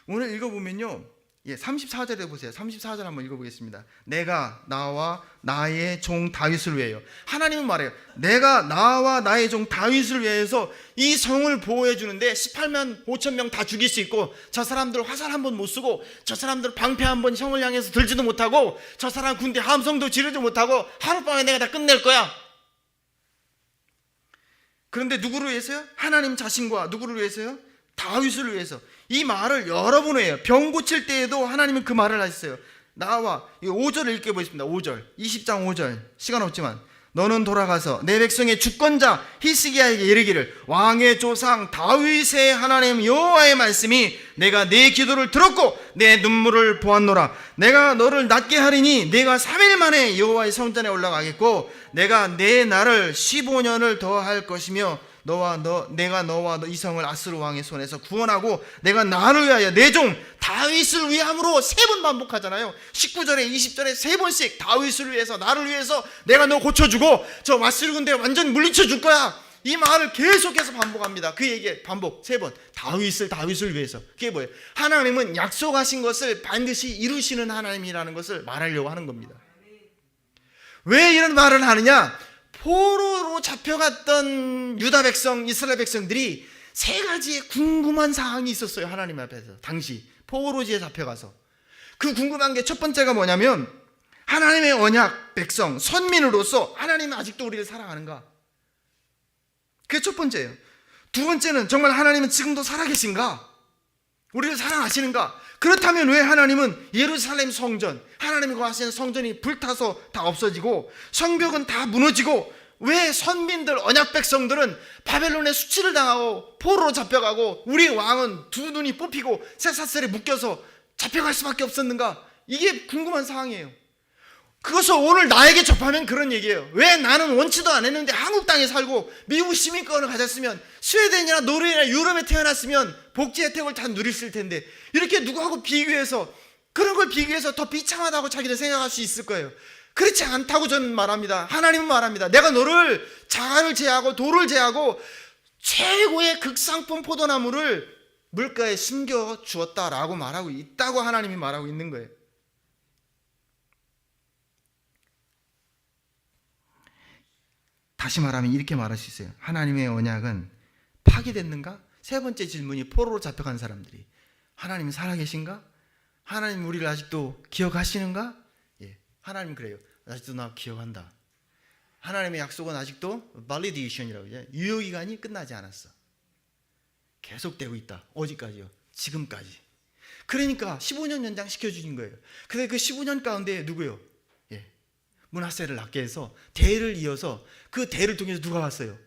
오늘 읽어보면요, 34절에 보세요. 34절 한번 읽어보겠습니다. 내가 나와 나의 종 다윗을 위하여. 하나님은 말해요. 내가 나와 나의 종 다윗을 위해서 이 성을 보호해 주는데 18만 5천 명 다 죽일 수 있고, 저 사람들 화살 한 번 못 쓰고, 저 사람들 방패 한 번 성을 향해서 들지도 못하고, 저 사람 군대 함성도 지르지 못하고 하룻밤에 내가 다 끝낼 거야. 그런데 누구를 위해서요? 하나님 자신과 누구를 위해서요? 다윗을 위해서. 이 말을 여러 번 해요. 병 고칠 때에도 하나님은 그 말을 하셨어요. 나와 5절을 읽어보겠습니다. 5절 20장 5절 시간 없지만, 너는 돌아가서 내 백성의 주권자 히스기야에게 이르기를, 왕의 조상 다윗의 하나님 여호와의 말씀이 내가 내 기도를 들었고 내 눈물을 보았노라. 내가 너를 낫게 하리니 내가 3일 만에 여호와의 성전에 올라가겠고, 내가 내 날을 15년을 더할 것이며, 내가 너와 이 성을 아스루 왕의 손에서 구원하고, 내가 나를 위하여 내 종 다윗을 위함으로 3번 반복하잖아요. 19절에 20절에 3번씩 다윗을 위해서, 나를 위해서 내가 너 고쳐주고 저 마스르 군대 완전 물리쳐 줄 거야. 이 말을 계속해서 반복합니다. 그 얘기 반복 3번. 다윗을 위해서. 그게 뭐예요? 하나님은 약속하신 것을 반드시 이루시는 하나님이라는 것을 말하려고 하는 겁니다. 왜 이런 말을 하느냐? 포로로 잡혀갔던 유다 백성, 이스라엘 백성들이 3가지의 궁금한 사항이 있었어요. 하나님 앞에서. 당시 포로지에 잡혀가서 그 궁금한 게, 첫 번째가 뭐냐면, 하나님의 언약 백성 선민으로서 하나님은 아직도 우리를 사랑하는가? 그게 첫 번째예요. 두 번째는, 정말 하나님은 지금도 살아계신가? 우리를 사랑하시는가? 그렇다면 왜 하나님은 예루살렘 성전, 하나님이 거하시는 성전이 불타서 다 없어지고 성벽은 다 무너지고, 왜 선민들, 언약 백성들은 바벨론의 수치를 당하고 포로로 잡혀가고, 우리 왕은 2 눈이 뽑히고 쇠사슬에 묶여서 잡혀갈 수밖에 없었는가? 이게 궁금한 상황이에요. 그것을 오늘 나에게 접하면 그런 얘기예요. 왜 나는 원치도 않았는데 한국 땅에 살고 미국 시민권을 가졌으면, 스웨덴이나 노르웨이나 유럽에 태어났으면 복지 혜택을 다 누렸을 텐데, 이렇게 누구하고 비교해서, 그런 걸 비교해서 더 비참하다고 자기들 생각할 수 있을 거예요. 그렇지 않다고 저는 말합니다. 하나님은 말합니다. 내가 너를 자갈을 제하고 돌을 제하고 최고의 극상품 포도나무를 물가에 심겨 주었다라고 말하고 있다고 하나님이 말하고 있는 거예요. 다시 말하면 이렇게 말할 수 있어요. 하나님의 언약은 파기됐는가? 3번째 질문이, 포로로 잡혀간 사람들이 하나님은 살아계신가? 하나님 우리를 아직도 기억하시는가? 하나님 그래요. 아직도 나 기억한다. 하나님의 약속은 아직도 validation이라고 해요. 유효기간이 끝나지 않았어. 계속되고 있다. 어디까지요? 지금까지. 그러니까 15년 연장 시켜주신 거예요. 근데 그 15년 가운데 누구요? 므낫세를 낳게 해서 대를 이어서, 그 대를 통해서 누가 왔어요?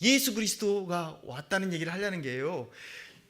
예수 그리스도가 왔다는 얘기를 하려는 게예요.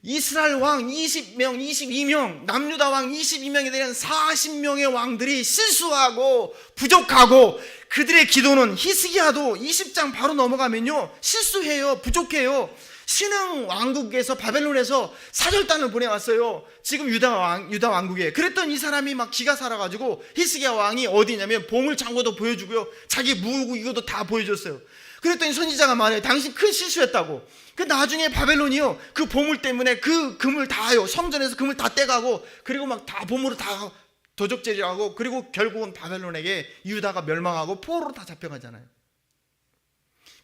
이스라엘 왕 20명, 22명, 남유다 왕 22명에 대한 40명의 왕들이 실수하고 부족하고, 그들의 기도는, 히스기야도 20장 바로 넘어가면요, 실수해요. 부족해요. 신흥 왕국에서, 바벨론에서 사절단을 보내왔어요. 지금 유다 왕국에. 그랬더니 이 사람이 막 기가 살아가지고, 히스기야 왕이 어디냐면 보물 창고도 보여주고요, 자기 무기고도 다 보여줬어요. 그랬더니 선지자가 말해요. 당신 큰 실수했다고. 그 나중에 바벨론이요, 그 보물 때문에 그 금을 다요, 성전에서 금을 다 떼가고, 그리고 막 다 보물을 다 도적질하고, 그리고 결국은 바벨론에게 유다가 멸망하고 포로로 다 잡혀가잖아요.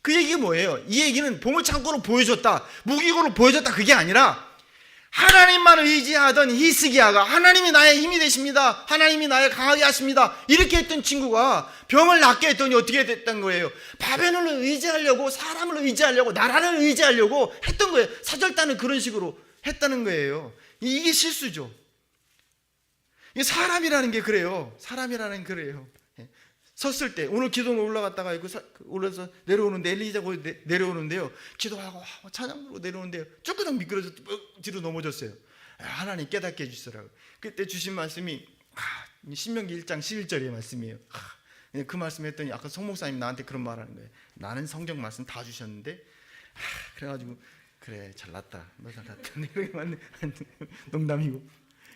그 얘기가 뭐예요? 이 얘기는 보물창고로 보여줬다, 무기고로 보여줬다, 그게 아니라 하나님만 의지하던 히스기야가, 하나님이 나의 힘이 되십니다, 하나님이 나의 강하게 하십니다, 이렇게 했던 친구가 병을 낫게 했더니 어떻게 됐던 거예요? 바벨론을 의지하려고, 사람을 의지하려고, 나라를 의지하려고 했던 거예요. 사절단은 그런 식으로 했다는 거예요. 이게 실수죠. 이게 사람이라는 게 그래요. 사람이라는 게 그래요. 예. 섰을 때 오늘 기도는 올라갔다가 올라서 내려오는데 엘리야가 내려오는데요. 기도하고 찬양 부르고 내려오는데요. 쭈꾸덕 미끄러져 뒤로 넘어졌어요. 하나님 깨닫게 해주시더라고요. 그때 주신 말씀이 신명기 1장 11절의 말씀이에요. 그 말씀 했더니 아까 송 목사님 나한테 그런 말 하는 거예요. 나는 성경 말씀 다 주셨는데 그래가지고 그래 잘났다 너 잘났다 이렇게 맞네. 농담이고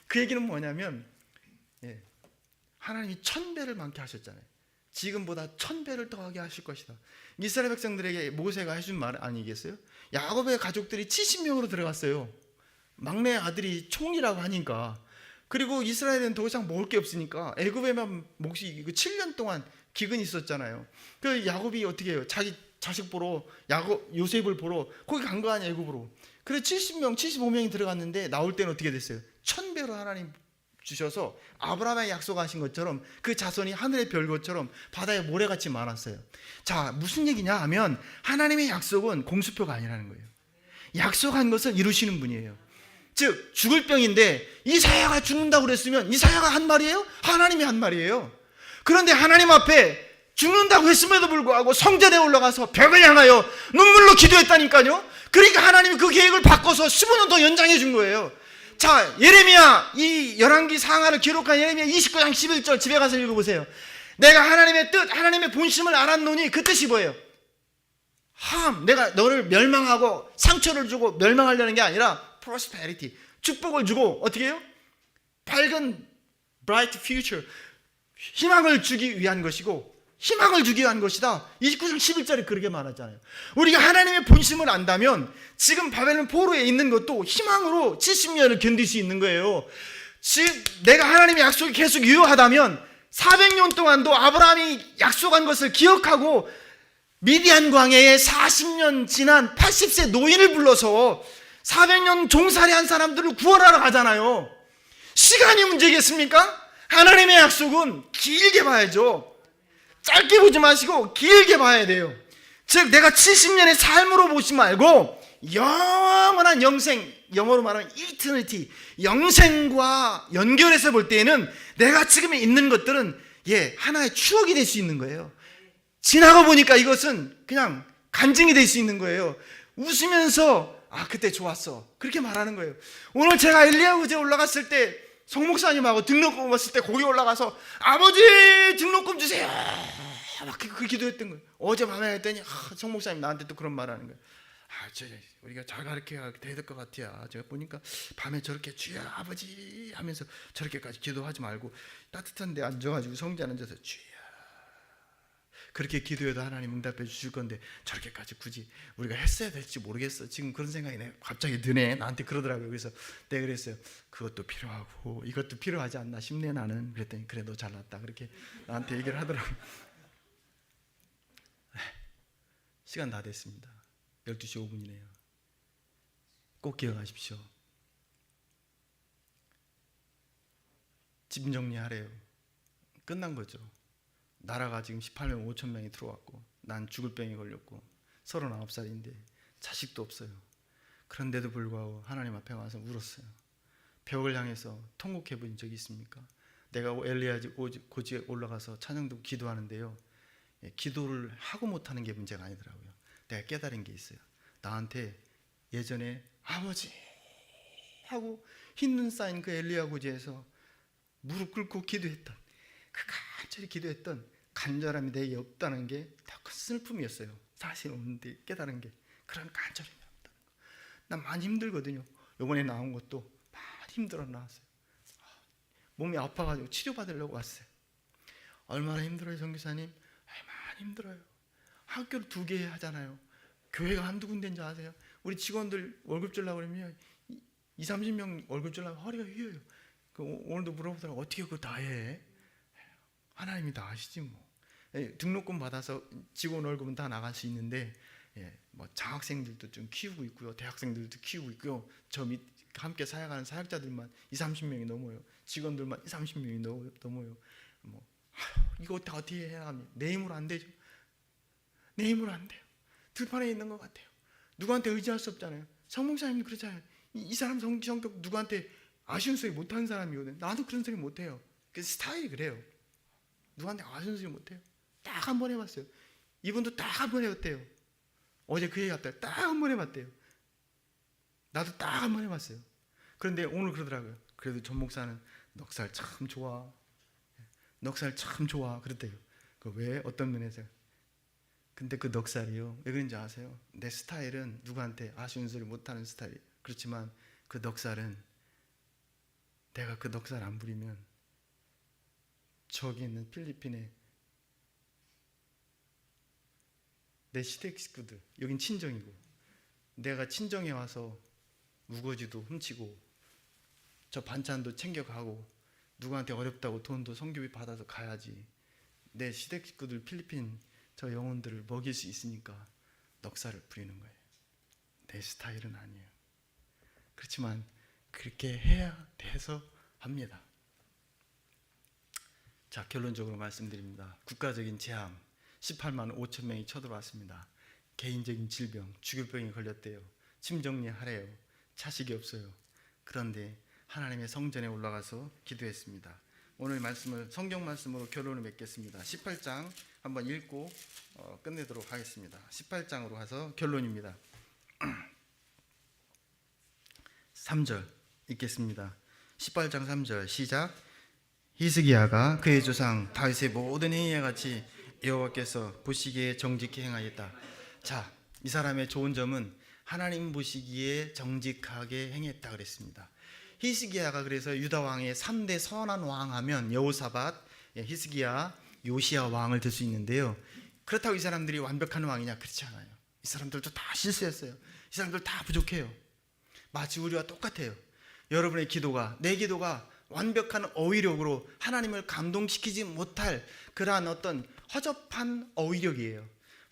그 얘기는 뭐냐면 하나님이 1000배를 많게 하셨잖아요. 지금보다 1000배를 더하게 하실 것이다. 이스라엘 백성들에게 모세가 해준 말 아니겠어요? 야곱의 가족들이 70명으로 들어갔어요. 막내 아들이 총리라고 하니까. 그리고 이스라엘은 더 이상 먹을 게 없으니까 애굽에만 몫이 7년 동안 기근이 있었잖아요. 그 야곱이 어떻게 해요? 자기 자식 보러 요셉을 보러 거기 간 거 아니야, 애굽으로. 그래 70명 75명이 들어갔는데 나올 때는 어떻게 됐어요? 1000배로 하나님 주셔서 아브라함의 약속하신 것처럼 그 자손이 하늘의 별것처럼 바다의 모래같이 많았어요. 자, 무슨 얘기냐 하면 하나님의 약속은 공수표가 아니라는 거예요. 약속한 것을 이루시는 분이에요. 즉 죽을 병인데 이사야가 죽는다고 그랬으면 이사야가 한 말이에요? 하나님이 한 말이에요. 그런데 하나님 앞에 죽는다고 했음에도 불구하고 성전에 올라가서 벽을 향하여 눈물로 기도했다니까요. 그러니까 하나님이 그 계획을 바꿔서 15년 더 연장해 준 거예요. 자, 예레미야 이 열왕기 상하를 기록한 예레미야 29장 11절 집에 가서 읽어보세요. 내가 하나님의 뜻, 하나님의 본심을 알았노니 그 뜻이 뭐예요? 내가 너를 멸망하고 상처를 주고 멸망하려는 게 아니라 prosperity, 축복을 주고 어떻게 해요? 밝은 bright future, 희망을 주기 위한 것이고 희망을 주기 위한 것이다. 29장 11절에 그렇게 말하잖아요. 우리가 하나님의 본심을 안다면 지금 바벨론 포로에 있는 것도 희망으로 70년을 견딜 수 있는 거예요. 즉 내가 하나님의 약속이 계속 유효하다면 400년 동안도 아브라함이 약속한 것을 기억하고 미디안 광야에 40년 지난 80세 노인을 불러서 400년 종살이한 사람들을 구원하러 가잖아요. 시간이 문제겠습니까? 하나님의 약속은 길게 봐야죠. 짧게 보지 마시고 길게 봐야 돼요. 즉 내가 70년의 삶으로 보지 말고 영원한 영생, 영어로 말하면 eternity, 영생과 연결해서 볼 때에는 내가 지금 있는 것들은 하나의 추억이 될 수 있는 거예요. 지나고 보니까 이것은 그냥 간증이 될 수 있는 거예요. 웃으면서 그때 좋았어 그렇게 말하는 거예요. 오늘 제가 엘리야구제 올라갔을 때 송 목사님하고 등록금 왔을 때 거기 올라가서 아버지 등록금 주세요 막 그 기도했던 거예요. 어제 밤에 했더니 송 목사님 나한테 또 그런 말 하는 거예요. 우리가 잘 가르쳐야 될 것 같아요. 제가 보니까 밤에 저렇게 주여 아버지 하면서 저렇게까지 기도하지 말고 따뜻한 데 앉아가지고 성전에 앉아서 주여 그렇게 기도해도 하나님 응답해 주실 건데 저렇게까지 굳이 우리가 했어야 될지 모르겠어. 지금 그런 생각이 갑자기 드네. 나한테 그러더라고요. 그래서 내가 그랬어요. 그것도 필요하고 이것도 필요하지 않나 싶네 나는. 그랬더니 그래 너 잘났다 그렇게 나한테 얘기를 하더라고요. 시간 다 됐습니다. 12시 5분이네요. 꼭 기억하십시오. 집 정리하래요. 끝난 거죠. 나라가 지금 18명 5천 명이 들어왔고 난 죽을 병이 걸렸고 39살인데 자식도 없어요. 그런데도 불구하고 하나님 앞에 와서 울었어요. 벽을 향해서 통곡해 본 적이 있습니까? 내가 엘리야 고지에 올라가서 찬양도 기도하는데요. 기도를 하고 못하는 게 문제가 아니더라고요. 내가 깨달은 게 있어요. 나한테 예전에 아버지 하고 흰눈 쌓인 그 엘리야 고지에서 무릎 꿇고 기도했던 그 간절히 기도했던 간절함이 내게 없다는 게 더 큰 슬픔이었어요. 사실 없는데 깨달은 게 그런 간절함이 없다는 거. 난 많이 힘들거든요. 이번에 나온 것도 많이 힘들어 나왔어요. 몸이 아파가지고 치료받으려고 왔어요. 얼마나 힘들어요 선교사님? 많이 힘들어요. 학교를 2개 하잖아요. 교회가 한두 군데인 줄 아세요? 우리 직원들 월급 주려고 그러면 20-30명 월급 주려고 허리가 휘어요. 오늘도 물어보더라고 어떻게 그거 다 해? 하나님이 다 아시지 뭐. 등록금 받아서 직원 월급은 다 나갈 수 있는데 뭐 장학생들도 좀 키우고 있고요. 대학생들도 키우고 있고요. 저 밑 함께 사역하는 사역자들만 20-30명이 넘어요. 직원들만 20-30명이 넘어요. 뭐 이거 어떻게 해야 하면 내 힘으로 안 되죠. 내 힘으로 안 돼요. 들판에 있는 것 같아요. 누구한테 의지할 수 없잖아요. 성목사님도 그렇잖아요. 이 사람 성격 누구한테 아쉬운 소리 못하는 사람이거든. 나도 그런 소리 못해요. 그 스타일이 그래요. 누구한테 아쉬운 소리 못해요. 딱 한 번 해봤어요. 이분도 딱 한 번 해봤대요. 어제 그 얘기 같아요. 딱 한 번 해봤대요. 나도 딱 한 번 해봤어요. 그런데 오늘 그러더라고요. 그래도 전 목사는 넉살 참 좋아. 넉살 참 좋아. 그랬대요. 그 왜? 어떤 면에서? 근데 그 넉살이요. 왜 그런지 아세요? 내 스타일은 누구한테 아쉬운 소리 못하는 스타일이에요. 그렇지만 그 넉살은 내가 그 넉살 안 부리면 저기 있는 필리핀에 내 시댁 식구들, 여긴 친정이고 내가 친정에 와서 우거지도 훔치고 저 반찬도 챙겨가고 누구한테 어렵다고 돈도 성교비 받아서 가야지. 내 시댁 식구들 필리핀 저 영혼들을 먹일 수 있으니까 넉살을 부리는 거예요. 내 스타일은 아니에요. 그렇지만 그렇게 해야 돼서 합니다. 자, 결론적으로 말씀드립니다. 국가적인 재앙 18만 5천 명이 쳐들어왔습니다. 개인적인 질병, 죽유병에 걸렸대요. 침정리하래요. 자식이 없어요. 그런데 하나님의 성전에 올라가서 기도했습니다. 오늘 말씀을 성경 말씀으로 결론을 맺겠습니다. 18장 한번 읽고 끝내도록 하겠습니다. 18장으로 가서 결론입니다. 3절 읽겠습니다. 18장 3절 시작. 히스기야가 그의 조상 다윗의 모든 행위와 같이 여호와께서 보시기에 정직히 행하였다. 자, 이 사람의 좋은 점은 하나님 보시기에 정직하게 행했다 그랬습니다. 히스기야가 그래서 유다 왕의 3대 선한 왕 하면 여호사밧, 히스기야, 요시야 왕을 들 수 있는데요. 그렇다고 이 사람들이 완벽한 왕이냐? 그렇지 않아요. 이 사람들도 다 실수했어요. 이 사람들 다 부족해요. 마치 우리와 똑같아요. 여러분의 기도가, 내 기도가 완벽한 어휘력으로 하나님을 감동시키지 못할 그러한 어떤 허접한 어휘력이에요.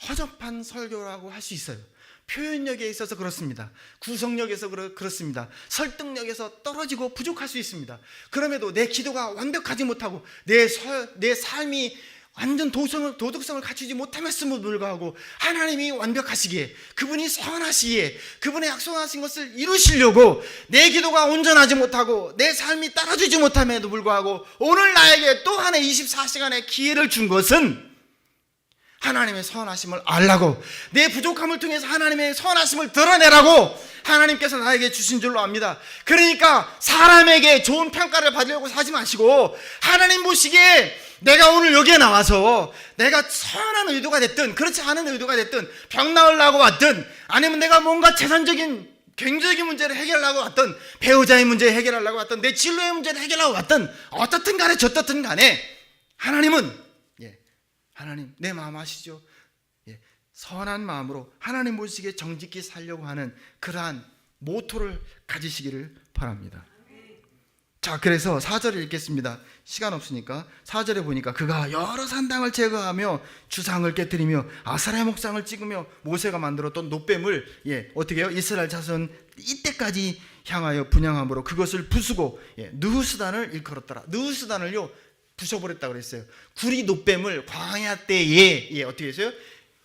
허접한 설교라고 할 수 있어요. 표현력에 있어서 그렇습니다. 구성력에서 그렇습니다. 설득력에서 떨어지고 부족할 수 있습니다. 그럼에도 내 기도가 완벽하지 못하고 내 삶이 완전 도덕성을 갖추지 못함에도 불구하고 하나님이 완벽하시기에, 그분이 선하시기에, 그분의 약속하신 것을 이루시려고 내 기도가 온전하지 못하고 내 삶이 따라주지 못함에도 불구하고 오늘 나에게 또 하나의 24시간의 기회를 준 것은 하나님의 선하심을 알라고, 내 부족함을 통해서 하나님의 선하심을 드러내라고 하나님께서 나에게 주신 줄로 압니다. 그러니까 사람에게 좋은 평가를 받으려고 사지 마시고 하나님 보시기에 내가 오늘 여기에 나와서 내가 선한 의도가 됐든 그렇지 않은 의도가 됐든 병 나으려고 왔든 아니면 내가 뭔가 재산적인 경제적인 문제를 해결하려고 왔든 배우자의 문제를 해결하려고 왔든 내 진로의 문제를 해결하려고 왔든 어떻든 간에 저떻든 간에 하나님은 하나님 내 마음 아시죠? 선한 마음으로 하나님 보시기에 정직히 살려고 하는 그러한 모토를 가지시기를 바랍니다. 자, 그래서 4절을 읽겠습니다. 시간 없으니까 4절에 보니까 그가 여러 산당을 제거하며 주상을 깨뜨리며 아사라의 목상을 찍으며 모세가 만들었던 놋뱀을 어떻게 해요? 이스라엘 자손 이때까지 향하여 분향함으로 그것을 부수고 느후스단을 일컬었더라. 느후스단을요 부셔버렸다고 그랬어요. 구리 놋뱀을 광야 때에 어떻게 했어요?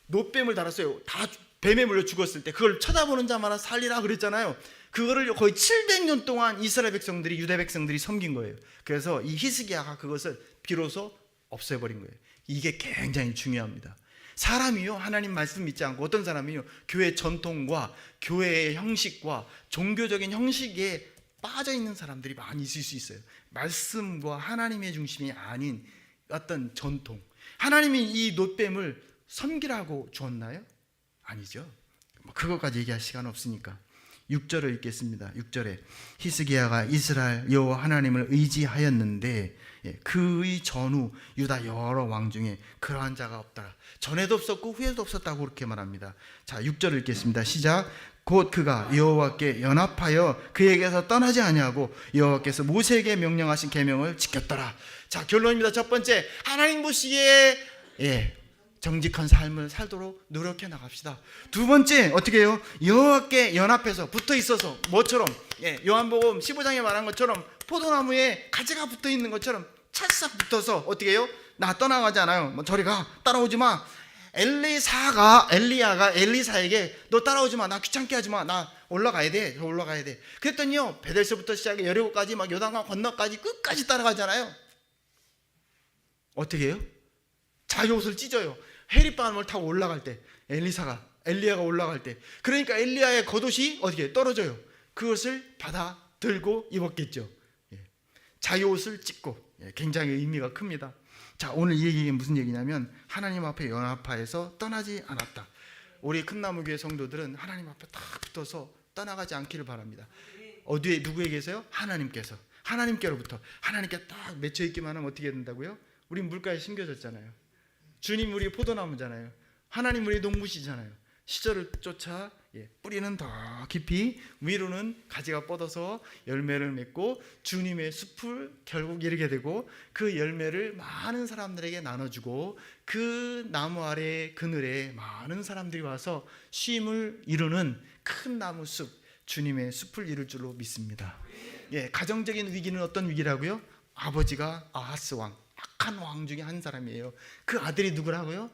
놋뱀을 달았어요. 다 뱀에 물려 죽었을 때 그걸 쳐다보는 자마다 살리라 그랬잖아요. 그거를 거의 700년 동안 이스라엘 백성들이, 유대 백성들이 섬긴 거예요. 그래서 이 히스기야가 그것을 비로소 없애버린 거예요. 이게 굉장히 중요합니다. 사람이요 하나님 말씀 믿지 않고 어떤 사람이요 교회 전통과 교회의 형식과 종교적인 형식에 빠져 있는 사람들이 많이 있을 수 있어요. 말씀과 하나님의 중심이 아닌 어떤 전통. 하나님이 이 놋뱀을 섬기라고 주었나요? 아니죠. 그것까지 얘기할 시간 없으니까 6절을 읽겠습니다. 6절에 히스기야가 이스라엘 여호와 하나님을 의지하였는데 그의 전후 유다 여러 왕 중에 그러한 자가 없다. 전에도 없었고 후에도 없었다고 그렇게 말합니다. 자, 6절을 읽겠습니다. 시작. 곧 그가 여호와께 연합하여 그에게서 떠나지 아니하고 여호와께서 모세에게 명령하신 계명을 지켰더라. 자, 결론입니다. 첫 번째, 하나님 보시기에 정직한 삶을 살도록 노력해 나갑시다. 두 번째, 어떻게 해요? 여호와께 연합해서 붙어 있어서 뭐처럼 요한복음 15장에 말한 것처럼 포도나무에 가지가 붙어 있는 것처럼 찰싹 붙어서 어떻게 해요? 나 떠나가지 않아요. 저리 가, 따라오지 마. 엘리야가 엘리사에게 너 따라오지 마, 나 귀찮게 하지 마, 나 올라가야 돼. 저 올라가야 돼. 그랬더니요, 베델스부터 시작해 여리고까지 막 요단강 건너까지 끝까지 따라가잖아요. 어떻게 해요? 자기 옷을 찢어요. 해리바람을 타고 올라갈 때, 엘리야가 올라갈 때, 그러니까 엘리야의 겉옷이 어떻게 떨어져요? 그것을 받아 들고 입었겠죠. 자기 옷을 찢고, 굉장히 의미가 큽니다. 자, 오늘 이 얘기가 무슨 얘기냐면 하나님 앞에 연합하여서 떠나지 않았다. 우리 큰나무교회 성도들은 하나님 앞에 딱 붙어서 떠나가지 않기를 바랍니다. 어디에 누구에게서요? 하나님께로부터. 하나님께 딱 맺혀 있기만 하면 어떻게 된다고요? 우리 물가에 심겨졌잖아요. 주님 우리 포도나무잖아요. 하나님 우리 농부시잖아요. 시절을 쫓아 뿌리는 더 깊이, 위로는 가지가 뻗어서 열매를 맺고 주님의 숲을 결국 이르게 되고, 그 열매를 많은 사람들에게 나눠주고 그 나무 아래 그늘에 많은 사람들이 와서 쉼을 이루는 큰 나무 숲, 주님의 숲을 이룰 줄로 믿습니다. 가정적인 위기는 어떤 위기라고요? 아버지가 아하스 왕, 악한 왕 중에 한 사람이에요. 그 아들이 누구라고요?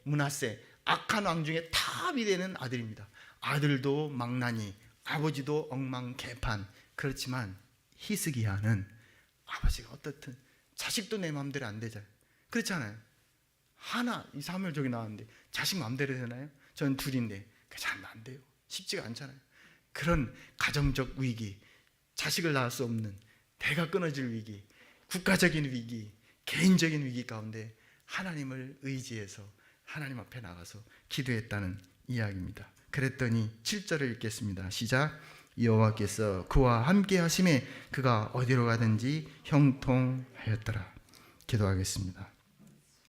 므낫세, 악한 왕 중에 탑이 되는 아들입니다. 아들도 망나니, 아버지도 엉망개판. 그렇지만 히스기야는 아버지가 어떻든 자식도 내 마음대로 안 되잖아요. 그렇잖아요. 하나, 이 사무엘 저기 나왔는데 자식 마음대로 되나요? 저는 둘인데 잘 안 돼요. 쉽지가 않잖아요. 그런 가정적 위기, 자식을 낳을 수 없는, 대가 끊어질 위기, 국가적인 위기, 개인적인 위기 가운데 하나님을 의지해서 하나님 앞에 나가서 기도했다는 이야기입니다. 그랬더니 7절을 읽겠습니다. 시작. 여호와께서 그와 함께 하심에 그가 어디로 가든지 형통하였더라. 기도하겠습니다.